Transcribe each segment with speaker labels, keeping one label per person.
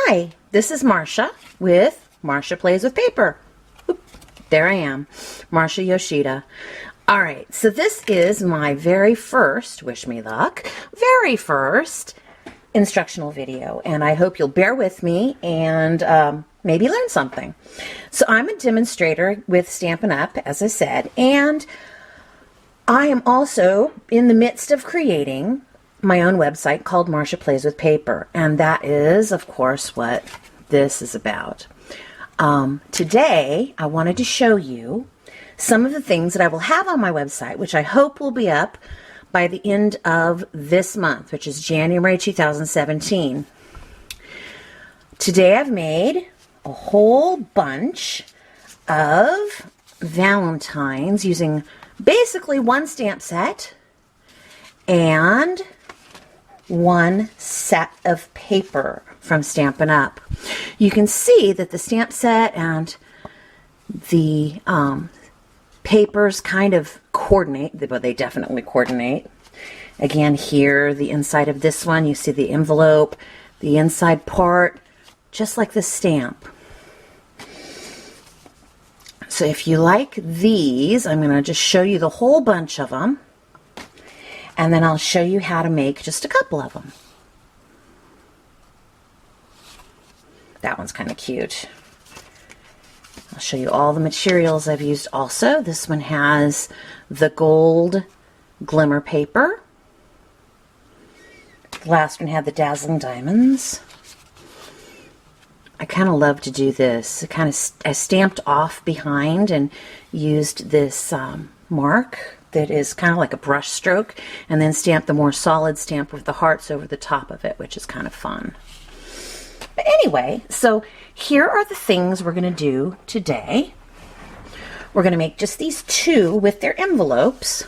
Speaker 1: Hi, this is Marcia with Marcia Plays with Paper. Oop, there I am, Marcia Yoshida. All right, so this is my very first, wish me luck, very first instructional video, and I hope you'll bear with me and maybe learn something. So I'm a demonstrator with Stampin' Up, as I said, and I am also in the midst of creating my own website called Marcia Plays with Paper, and that is, of course, what this is about. Today, I wanted to show you some of the things that I will have on my website, which I hope will be up by the end of this month, which is January 2017. Today, I've made a whole bunch of Valentines using basically one stamp set and one set of paper from Stampin' Up. You can see that the stamp set and the papers kind of coordinate, but they definitely coordinate. Again, here, the inside of this one, you see the envelope, the inside part, just like the stamp. So if you like these, I'm going to just show you the whole bunch of them. And then I'll show you how to make just a couple of them. That one's kind of cute. I'll show you all the materials I've used also. This one has the gold glimmer paper. The last one had the dazzling diamonds. I kind of love to do this. I stamped off behind and used this mark that is kind of like a brush stroke, and then stamp the more solid stamp with the hearts over the top of it, which is kind of fun. But anyway, so here are the things we're going to do today. We're going to make just these two with their envelopes.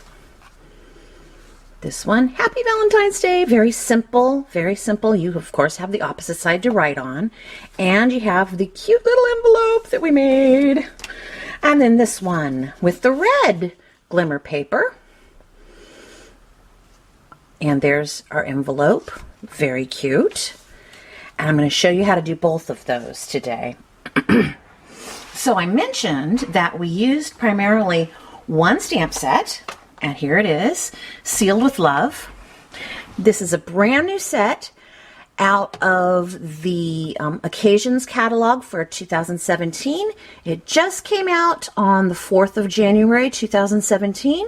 Speaker 1: This one, Happy Valentine's Day, very simple, very simple. You, of course, have the opposite side to write on, and you have the cute little envelope that we made. And then this one with the red glimmer paper. And there's our envelope, very cute. And I'm going to show you how to do both of those today. So I mentioned that we used primarily one stamp set, and here it is, Sealed with Love. This is a brand new set out of the Occasions catalog for 2017. It just came out on the 4th of January 2017.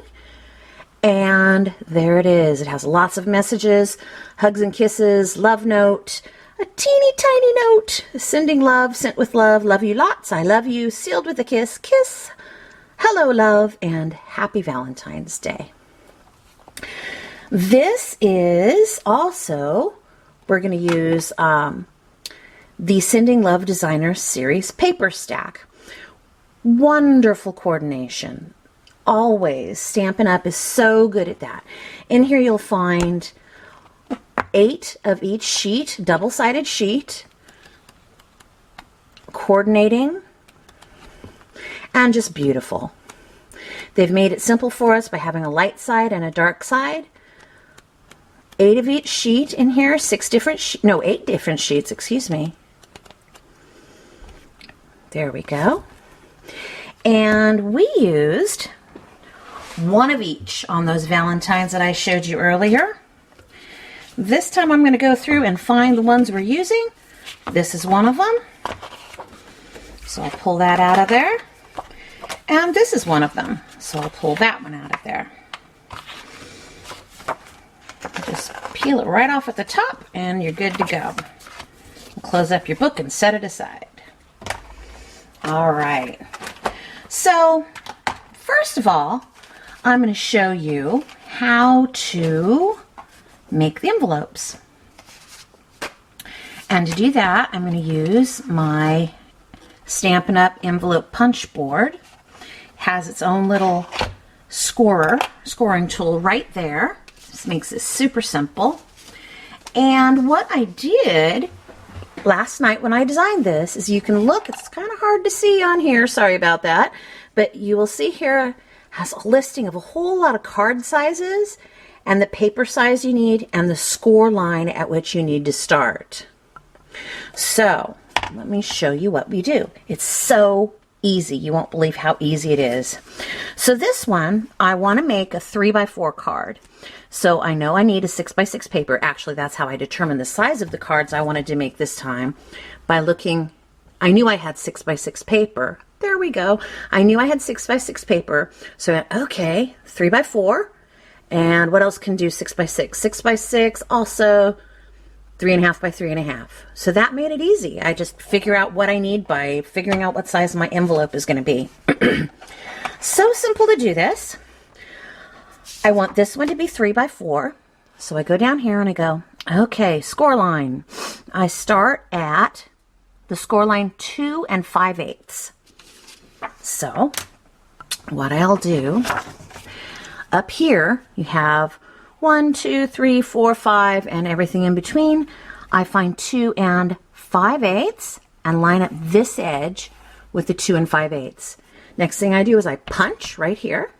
Speaker 1: And there it is. It has lots of messages, hugs and kisses, love note, a teeny tiny note, sending love, sent with love, love you lots, I love you, sealed with a kiss, kiss, hello love, and happy Valentine's Day. This is also, we're going to use the Sending Love Designer Series paper stack. Wonderful coordination. Always. Stampin' Up is so good at that. In here you'll find 8 of each sheet, double-sided sheet, coordinating, and just beautiful. They've made it simple for us by having a light side and a dark side. 8 of each sheet in here, 8 different sheets, excuse me. There we go. And we used one of each on those Valentines that I showed you earlier. This time I'm going to go through and find the ones we're using. This is one of them. So I'll pull that out of there. And this is one of them. So I'll pull that one out of there. Just peel it right off at the top and you're good to go. Close up your book and set it aside. All right. So first of all, I'm going to show you how to make the envelopes. And to do that, I'm going to use my Stampin' Up envelope punch board. It has its own little scoring tool right there. This makes it super simple. And what I did last night when I designed this is, you can look, it's kind of hard to see on here, sorry about that, but you will see here has a listing of a whole lot of card sizes and the paper size you need and the score line at which you need to start. So let me show you what we do. It's so easy. You won't believe how easy it is. So this one, I want to make a 3x4 card. So I know I need a 6x6 paper. Actually, that's how I determined the size of the cards I wanted to make this time, by looking. I knew I had 6x6 paper. There we go. I knew I had 6x6 paper. So I went, okay, 3x4. And what else can do 6x6? 6x6, also 3.5 by 3.5. So that made it easy. I just figure out what I need by figuring out what size my envelope is going to be. So simple to do this. I want this one to be 3x4. So I go down here and I go, okay, score line. I start at the score line 2 5/8. So what I'll do, up here you have 1, 2, 3, 4, 5, and everything in between. I find 2 5/8 and line up this edge with the 2 5/8. Next thing I do is I punch right here.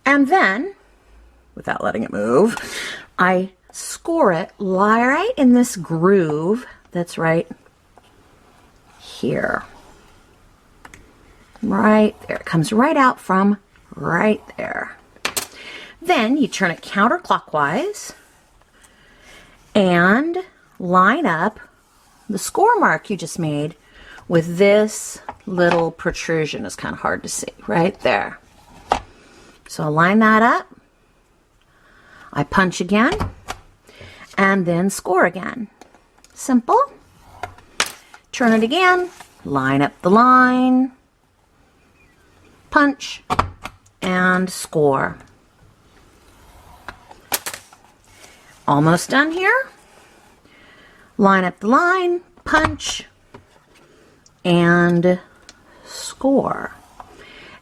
Speaker 1: And then, without letting it move, I score it right in this groove that's right here. Right there. It comes right out from right there. Then you turn it counterclockwise and line up the score mark you just made with this little protrusion. It's kind of hard to see right there. So I'll line that up. I punch again and then score again. Simple. Turn it again, line up the line, punch, and score. Almost done here. Line up the line, punch, and score.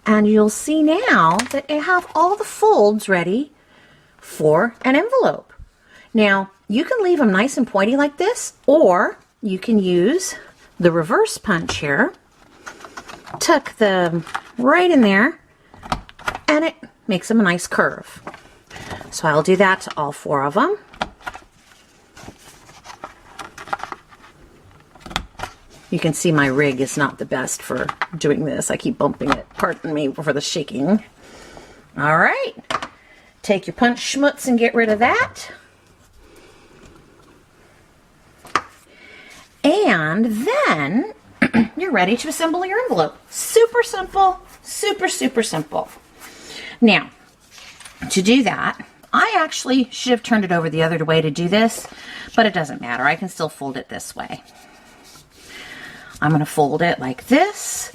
Speaker 1: And you'll see now that I have all the folds ready for an envelope. Now, you can leave them nice and pointy like this, or you can use the reverse punch here. Tuck them right in there, and it makes them a nice curve. So I'll do that to all 4 of them. You can see my rig is not the best for doing this. I keep bumping it. Pardon me for the shaking. All right. Take your punch schmutz and get rid of that. And then you're ready to assemble your envelope. Super simple. Super, super simple. Now, to do that, I actually should have turned it over the other way to do this, but it doesn't matter. I can still fold it this way. I'm going to fold it like this.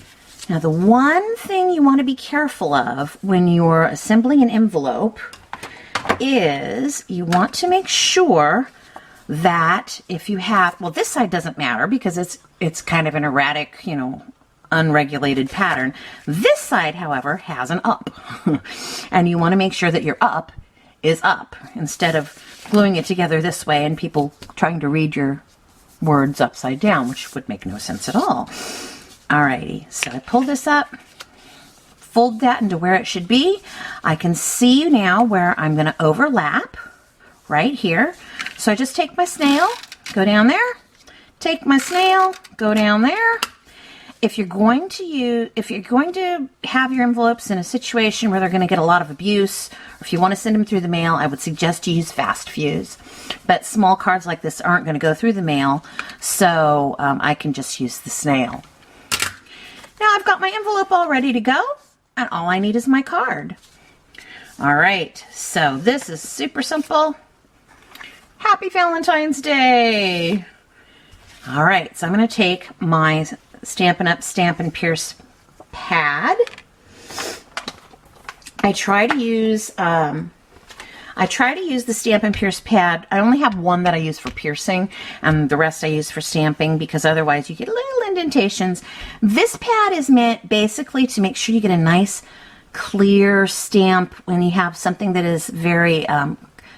Speaker 1: Now, the one thing you want to be careful of when you're assembling an envelope is you want to make sure that if you have, well, this side doesn't matter because it's kind of an erratic, unregulated pattern. This side, however, has an up. And you want to make sure that your up is up instead of gluing it together this way and people trying to read your words upside down, which would make no sense at all. Alrighty, so I pull this up, fold that into where it should be. I can see now where I'm going to overlap right here. So I just take my snail, go down there, take my snail, go down there. If you're going to have your envelopes in a situation where they're going to get a lot of abuse, or if you want to send them through the mail, I would suggest you use fast fuse. But small cards like this aren't going to go through the mail, so I can just use the snail. Now I've got my envelope all ready to go, and all I need is my card. All right, so this is super simple. Happy Valentine's Day! All right, so I'm going to take my Stampin' Up! Stampin' Pierce pad. I try to use the Stampin' Pierce pad. I only have one that I use for piercing, and the rest I use for stamping because otherwise you get little indentations. This pad is meant basically to make sure you get a nice clear stamp when you have something that is very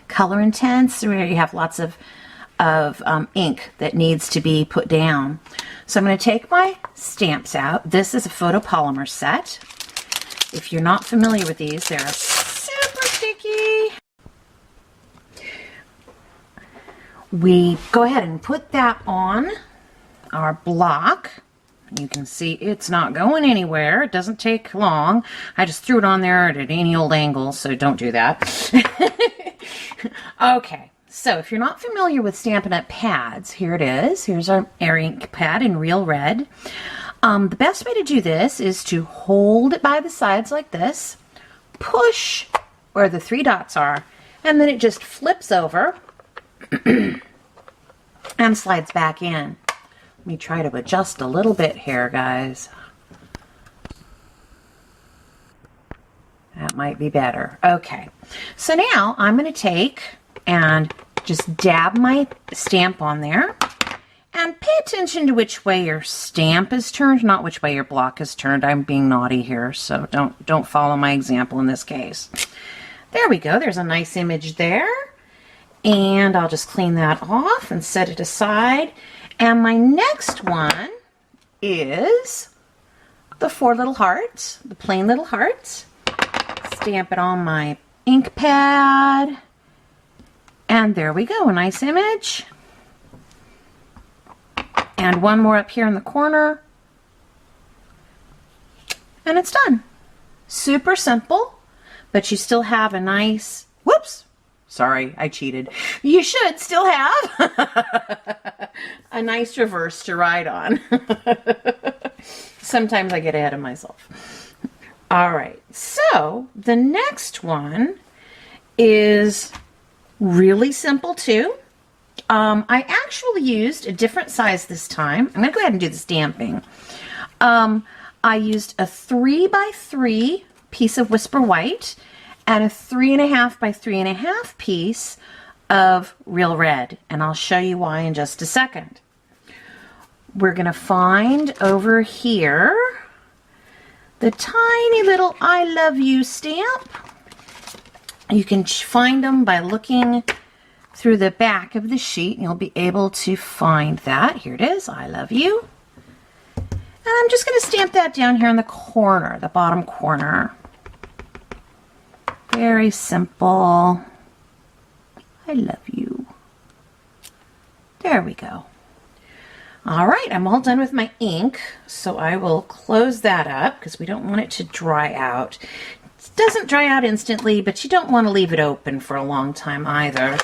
Speaker 1: color intense, where you have lots of ink that needs to be put down. So I'm going to take my stamps out. This is a photopolymer set. If you're not familiar with these, they're super sticky. we go ahead and put that on our block. You can see it's not going anywhere. It doesn't take long. I just threw it on there at any old angle, so don't do that. Okay, so if you're not familiar with Stampin' Up! Pads, here it is. Here's our air ink pad in real red. The best way to do this is to hold it by the sides like this, push where the 3 dots are, and then it just flips over and slides back in. Let me try to adjust a little bit here, guys. That might be better. Okay, so now I'm going to take and just dab my stamp on there. And pay attention to which way your stamp is turned, not which way your block is turned. I'm being naughty here, so don't follow my example in this case. There we go. There's a nice image there. And I'll just clean that off and set it aside. And my next one is the 4 little hearts, the plain little hearts. Stamp it on my ink pad. And there we go, a nice image. And one more up here in the corner. And it's done. Super simple, but you still have a nice, whoops, sorry, I cheated. You should still have a nice reverse to ride on. Sometimes I get ahead of myself. All right, so the next one is really simple too. I actually used a different size this time. I'm going to go ahead and do the stamping. I used a 3x3 piece of Whisper White and a 3.5 by 3.5 piece of Real Red. And I'll show you why in just a second. We're going to find over here the tiny little I love you stamp. You can find them by looking through the back of the sheet, and you'll be able to find that. Here it is, I love you. And I'm just going to stamp that down here in the corner, the bottom corner. Very simple. I love you. There we go. All right, I'm all done with my ink, so I will close that up because we don't want it to dry out. It doesn't dry out instantly, but you don't want to leave it open for a long time either.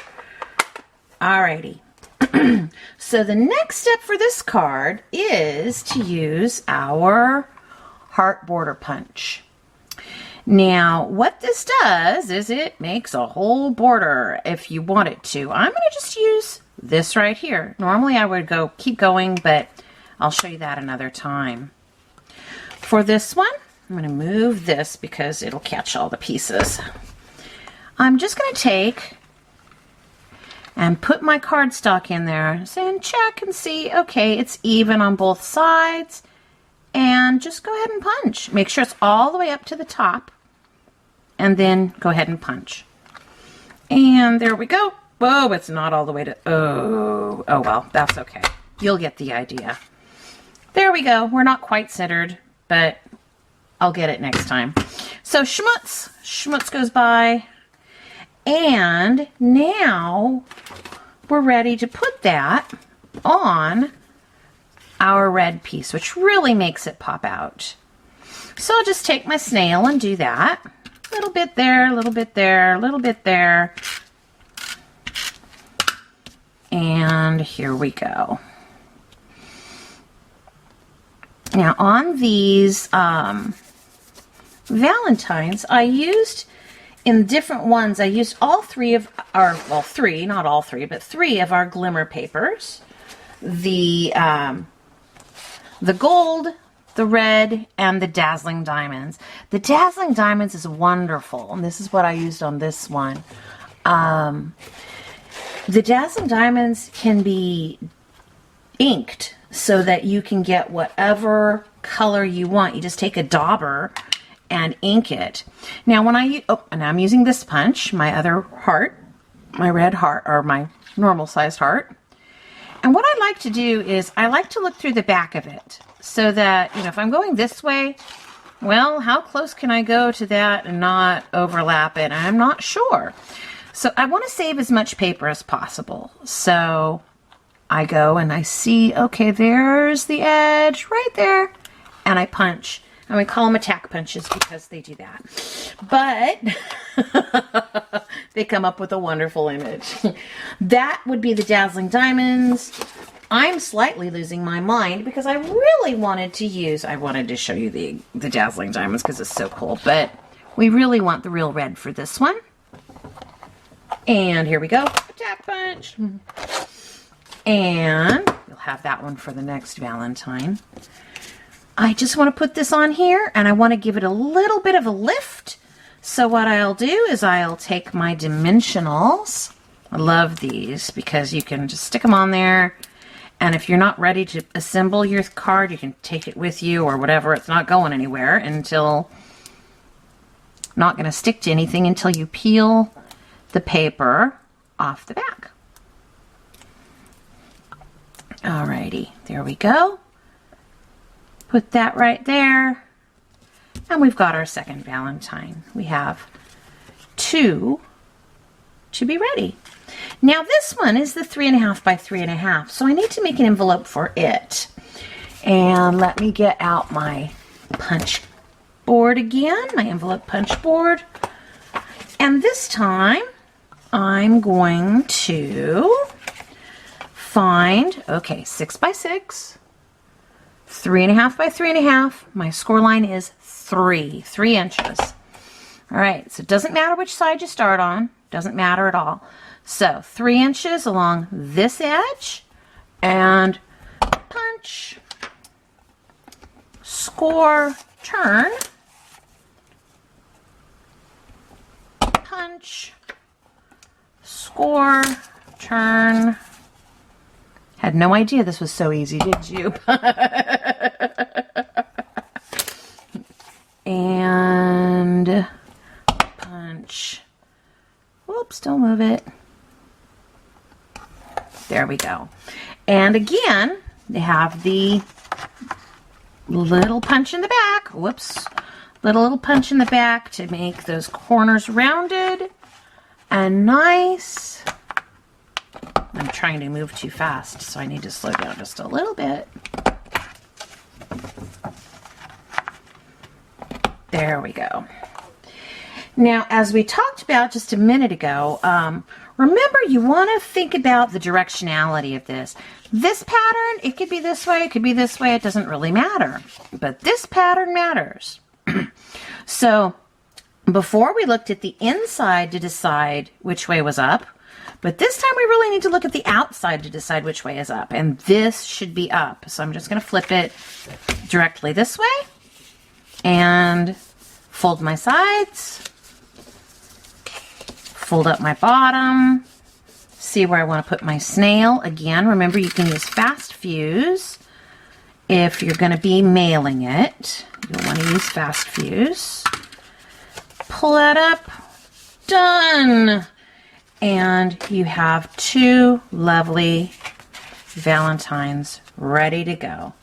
Speaker 1: Alrighty. So the next step for this card is to use our heart border punch. Now, what this does is it makes a whole border if you want it to. I'm going to just use this right here. Normally I would keep going, but I'll show you that another time. For this one, I'm going to move this because it'll catch all the pieces. I'm just going to take and put my cardstock in there and check and see, okay, it's even on both sides. And just go ahead and punch. Make sure it's all the way up to the top. And then go ahead and punch. And there we go. Whoa, it's not all the way to, oh well, that's okay. You'll get the idea. There we go. We're not quite centered, but I'll get it next time. So schmutz goes by. And now we're ready to put that on our red piece, which really makes it pop out. So I'll just take my snail and do that. A little bit there, a little bit there, a little bit there. And here we go. Now on these Valentines, I used, in different ones, I used all 3 of our, well, 3, not all 3, but 3 of our glimmer papers. The gold, the red, and the dazzling diamonds. The dazzling diamonds is wonderful, and this is what I used on this one. The dazzling diamonds can be inked so that you can get whatever color you want. You just take a dauber and ink it. Now when and I'm using this punch, my other heart, my red heart, or my normal sized heart. And what I like to do is I like to look through the back of it so that, you know, if I'm going this way, well, how close can I go to that and not overlap it? I'm not sure. So I want to save as much paper as possible. So I go and I see, okay, there's the edge right there. And I punch. And we call them attack punches because they do that. But they come up with a wonderful image. That would be the Dazzling Diamonds. I'm slightly losing my mind because I really wanted to show you the Dazzling Diamonds because it's so cool. But we really want the real red for this one. And here we go. Attack punch. And you'll have that one for the next Valentine. I just want to put this on here and I want to give it a little bit of a lift. So what I'll do is I'll take my dimensionals. I love these because you can just stick them on there. And if you're not ready to assemble your card, you can take it with you or whatever. It's not going anywhere until, not going to stick to anything until you peel the paper off the back. Alrighty, there we go. Put that right there. And we've got our second Valentine. We have 2 to be ready. Now this one is the 3.5 by 3.5. So I need to make an envelope for it. And let me get out my punch board again, my envelope punch board. And this time I'm going to find, okay, 6 by 6. 3.5 by 3.5. My score line is 3 inches. All right, so it doesn't matter which side you start on. Doesn't matter at all. So 3 inches along this edge and punch, score, turn, punch, score, turn. Had no idea this was so easy, did you? And punch. Whoops, don't move it. There we go. And again, they have the little punch in the back. Whoops. Little punch in the back to make those corners rounded and nice. I'm trying to move too fast, so I need to slow down just a little bit. There we go. Now, as we talked about just a minute ago, remember you want to think about the directionality of this. This pattern, it could be this way, it could be this way, it doesn't really matter. But this pattern matters. So, before we looked at the inside to decide which way was up, but this time we really need to look at the outside to decide which way is up. And this should be up. So I'm just going to flip it directly this way. And fold my sides. Fold up my bottom. See where I want to put my snail. Again, remember you can use fast fuse. If you're going to be mailing it, you'll want to use fast fuse. Pull that up. Done. And you have 2 lovely Valentines ready to go.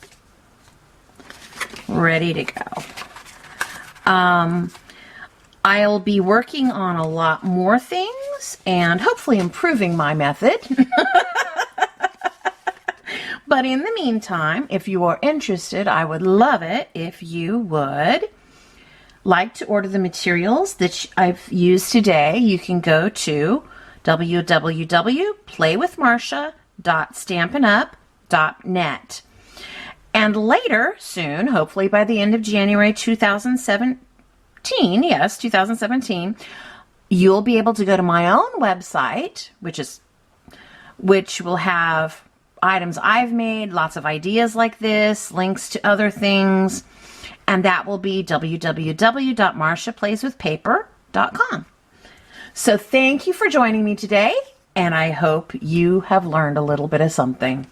Speaker 1: Ready to go. I'll be working on a lot more things and hopefully improving my method. But in the meantime, if you are interested, I would love it if you would like to order the materials that I've used today. You can go to www.playwithmarcia.stampinup.net. And later, soon, hopefully by the end of January 2017, yes, 2017, you'll be able to go to my own website, which will have items I've made, lots of ideas like this, links to other things, and that will be www.marciaplayswithpaper.com. So thank you for joining me today, and I hope you have learned a little bit of something.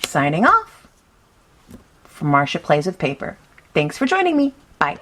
Speaker 1: Signing off from Marcia Plays with Paper. Thanks for joining me. Bye.